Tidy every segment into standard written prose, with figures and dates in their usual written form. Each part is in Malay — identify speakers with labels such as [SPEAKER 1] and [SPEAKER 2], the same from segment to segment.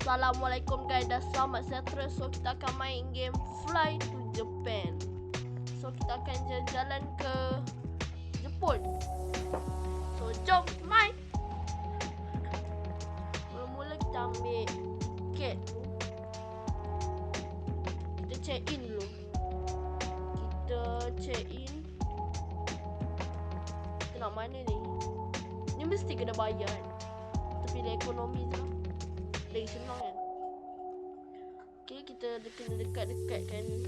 [SPEAKER 1] Assalamualaikum guys dan selamat sejahtera. So kita akan main game Fly to Japan. So kita akan jalan ke Jepun. So jom main. Mula-mula kita ambil tiket dulu. Kita check in dulu. Kita check in. Kita nak mana ni? Ni mesti kena bayar kan? Kita pilih ekonomi je lah. Lagi senang kan. Okay, kita kena dekat-dekatkan ni.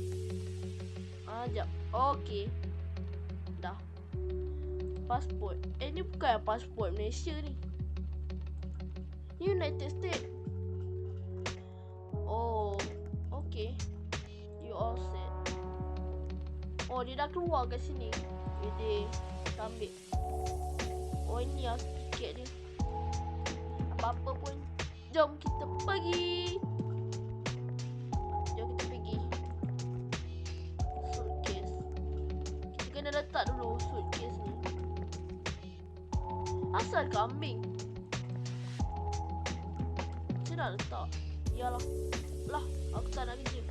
[SPEAKER 1] Sekejap. Okay, dah. Pasport. Ni bukan pasport Malaysia ni. United States. Oh, okay. You all set. Oh, dia dah keluar kat sini. Jadi, kita ambil. Oh, ini lah tiket dia. Apa-apa pun. Jom kita pergi. Jom kita pergi. Suitcase. Kita kena letak dulu suitcase ni. Asal kambing. Macam nak letak? Yalah. Lah, aku tak nak kerja.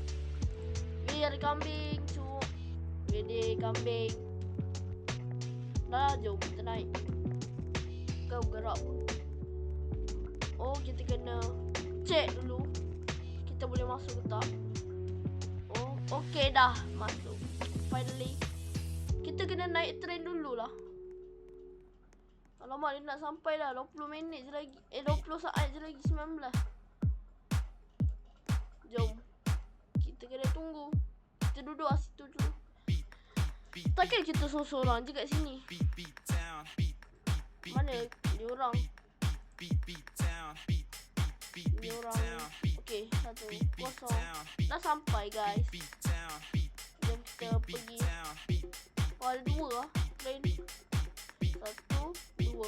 [SPEAKER 1] Weh, ada kambing. Cuk. Weh, kambing. Dah, jom kita naik. Kau gerak pun. Oh, kita kena check dulu kita boleh masuk ke tak. Oh, okey dah masuk. Finally. Kita kena naik train dululah. Alamak, dia nak sampai dah 20 minit je lagi. 20 saat je lagi, 19. Jom. Kita kena tunggu. Kita duduk kat situ dulu. Takkan kita sorang-sorang je kat sini. Mana dia orang? Ni orang. Okay, 1-0. Dah sampai guys. Jom kita pergi. Oh, ada 2 lah train. 1, 2.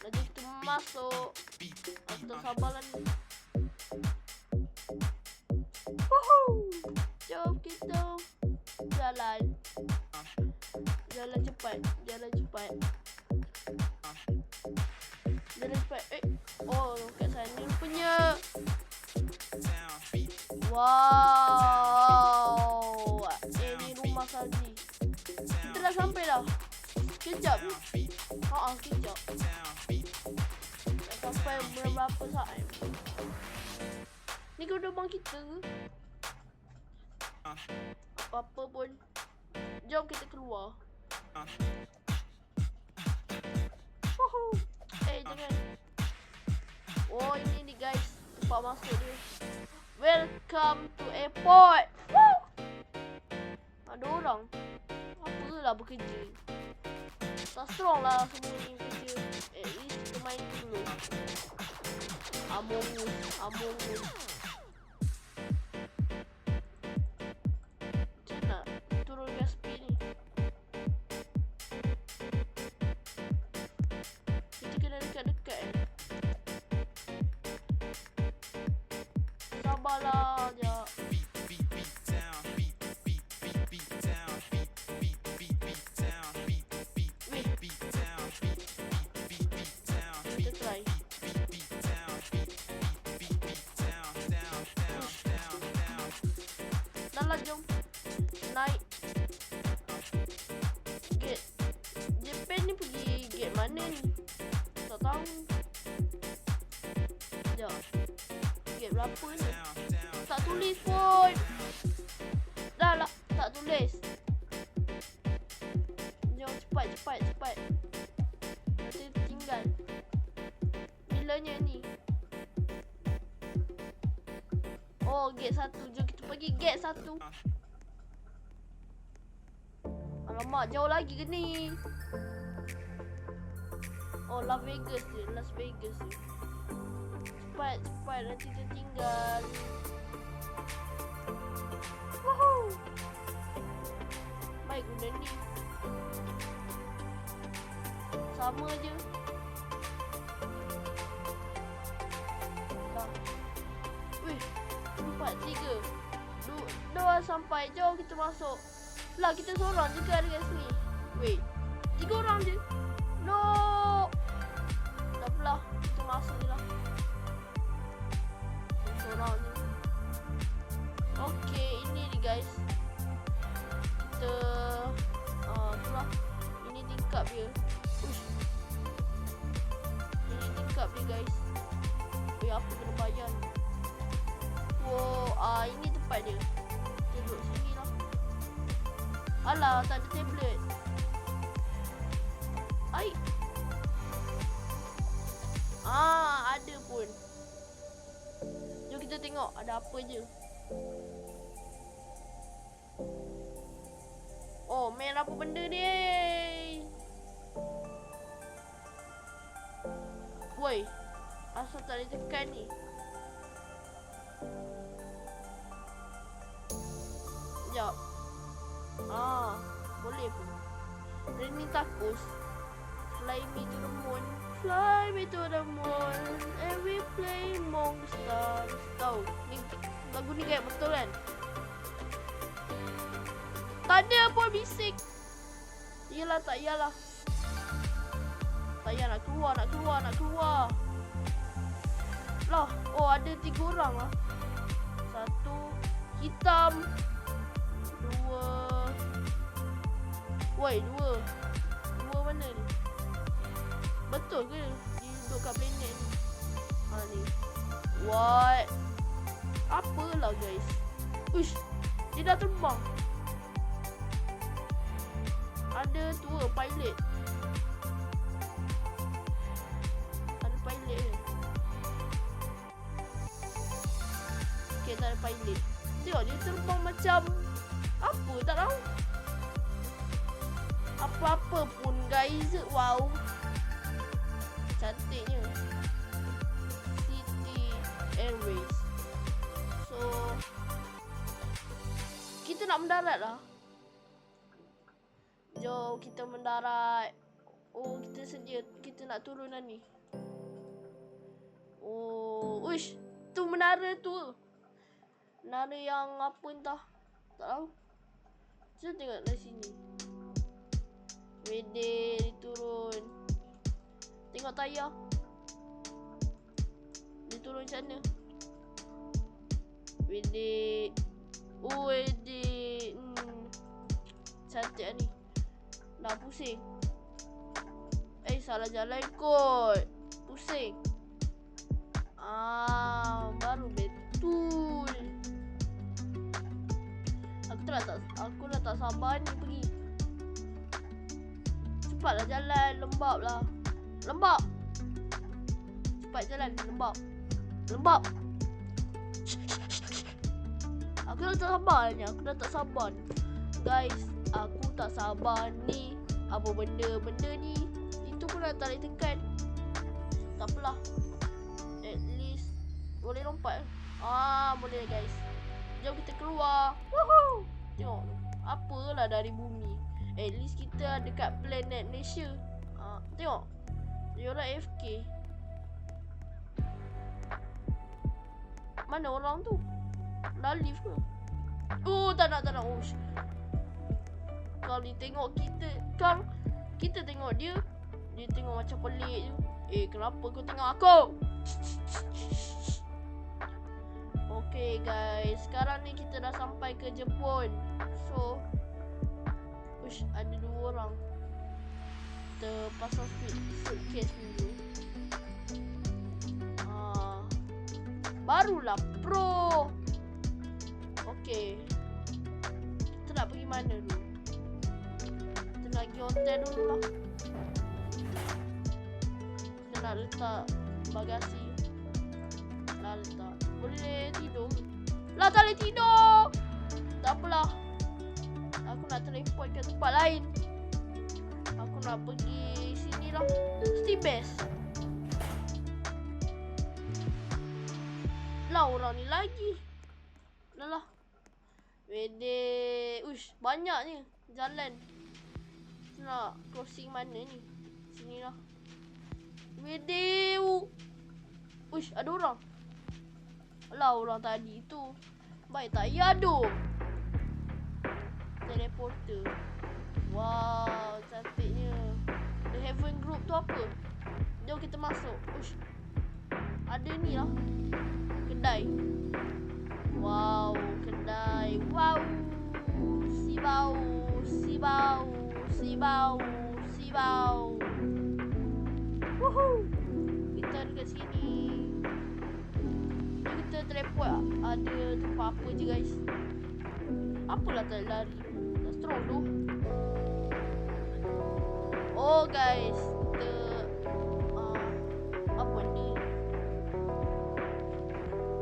[SPEAKER 1] Jadi kita masuk. Atau sabarlah ni. Woohoo. Jom kita jalan. Jalan cepat. Jalan cepat. Jalan cepat. Oh, kat sana rupanya. Wow. Ni rumah Sazi. Kita dah sampai dah. Kejap ni. Kejap. Dah sampai berapa saat. Ni gerbang kita ke? Apa-apa pun. Jom kita keluar. Woohoo. Jangan. Oh, ini ni guys. Tempat masuk dia. Welcome to airport. Woo! Ada orang. Apalah bekerja. Tak strong lah semua ni kerja. At least kita main dulu. Among Us. Macam nak turunkan speed ni. Kita kena dekat-dekat kan. Sabarlah sekejap. Kita try. Dah lah, jom. Naik. Gate. Japan ni pergi gate mana ni? Tak tahu. Sekejap. Gate berapa ni? Tak tulis pun. Dah lah, tak tulis. Jom cepat. Kita tinggal. Bilanya ni? Oh, gate 1. Jom kita pergi gate 1. Alamak, jauh lagi ke ni? Oh, Las Vegas je. Cepat, nanti tertinggal. Woohoo. Baik guna ni. Sama je. Dah. Wih, 4, 3. 2 sampai. Jom kita masuk. Lah, kita seorang je kan dekat sini. Wait, 3 orang je. No. Tak apalah, kita masuk je lah. guys. Apa kena bayar ni? Ini tempat dia. Kita duduk sini lah. Alah, tak ada tablet. Ai. Ada pun. Jom kita tengok ada apa je. Oh, main apa benda ni? Woi, asal tak boleh tekan ni? Sekejap. Boleh pun. Raining Tacos. Fly me to the moon. Fly me to the moon. And we play among the stars. Tahu, ni lagu ni kayak betul kan? Tak ada pun bising. Yelah, tak yalah. Tak payah nak keluar. Lah, ada 3 orang lah. 1 hitam. 2. Woi, 2 mana ni? Betul ke dia duduk kat planet ni? Ni. What? Apalah guys. Uish, dia dah terbang. Ada 2 pilot. Ada pilot ke? Okay, tak ada pilot. Tengok dia terbang macam apa, tak tahu. Apa-apa pun guys. Wow, cantiknya. City Airways. So kita nak mendarat lah. Jom kita mendarat. Kita sedia. Kita nak turun dah ni. Uish, tu menara tu. Menara yang apa entah. Tak tahu. Jom tengok dari sini. Wede, diturun. Tengok tayar. Dia turun macam mana? Wede. Wede. Cantik lah ni. Nak pusing. Salah jalan kot. Pusing. Baru betul. Aku dah tak sabar ni pergi. Cepatlah jalan. Lembab lah. Lembab. Cepat jalan. Lembab. Aku dah tak sabar ni. Guys, aku tak sabar ni. Apa benda ni? Itu pun dah tak boleh tekan. Tak apalah. At least boleh lompat. Boleh guys. Jom kita keluar. Woohoo. Tengok. Apalah dari bumi. At least kita ada kat planet Malaysia. Tengok. Dia orang AFK. Mana orang tu? Dah lift ke? Tak nak. Kalau dia tengok kita, kita tengok dia tengok macam pelik je. Kenapa kau tengok aku? Okay guys, sekarang ni kita dah sampai ke Jepun. So, ada 2 orang. Kita pasang suitcase dulu. Barulah pro. Okay, kita nak pergi mana dulu? Kita nak pergi hotel dulu lah. Kita nak letak bagasi. Nak letak. Boleh tidur? Lah, tak boleh tidur. Tak apalah. Aku nak teleport ke tempat lain. Aku nak pergi sini lah. Mesti best. Lah, orang ni lagi. Lah. Wede. Banyaknya jalan. Nak crossing mana ni? Sini lah. Wede. Ada orang. Lah, orang tadi tu. Baik tak ya tu. Teleporter. Wow, cantiknya. The Heaven Group tu apa? Jom kita masuk. Ada ni lah. Kedai. Wow, kedai. Wow. Si bau. Woohoo. Kita ada kat sini. Kita teleport ada tempat apa je guys. Apalah tak lari. Tak strong tu. Oh guys, kita apa ni?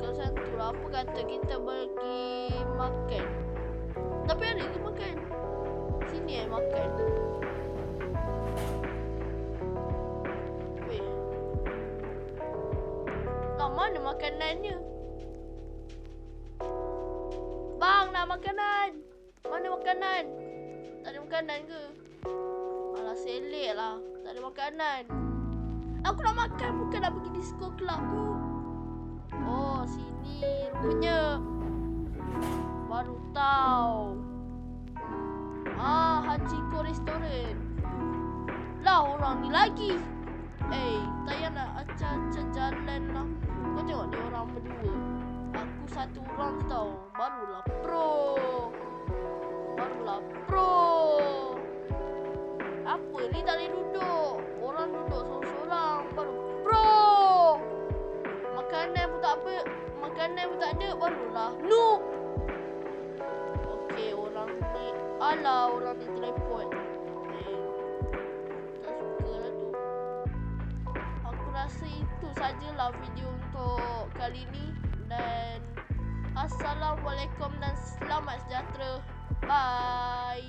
[SPEAKER 1] Kalau satu lah, apa kata kita pergi makan. Tapi ada ke makan? Sini makan. Weh. Lah mana makanannya? Bang, nak makanan. Mana makanan? Tak ada makanan ke? Alah, selit lah. Tak ada makanan. Aku nak makan, bukan nak pergi disco club tu. Oh, sini rupanya. Baru tahu. Hachiko Restaurant. Lah, orang ni lagi. Tak payah nak acah-acah jalan lah. Kau tengok ni orang berdua. Aku satu orang tau. Barulah pro. Apa ni tak boleh duduk. Orang duduk seorang-seorang. Baru pro. Makanan pun tak ada. Barulah noob. Okey, orang ni. Alah, orang ni teleport. Tak suka lah tu. Aku rasa itu sajalah video untuk kali ni. Dan Assalamualaikum dan selamat sejahtera. Bye.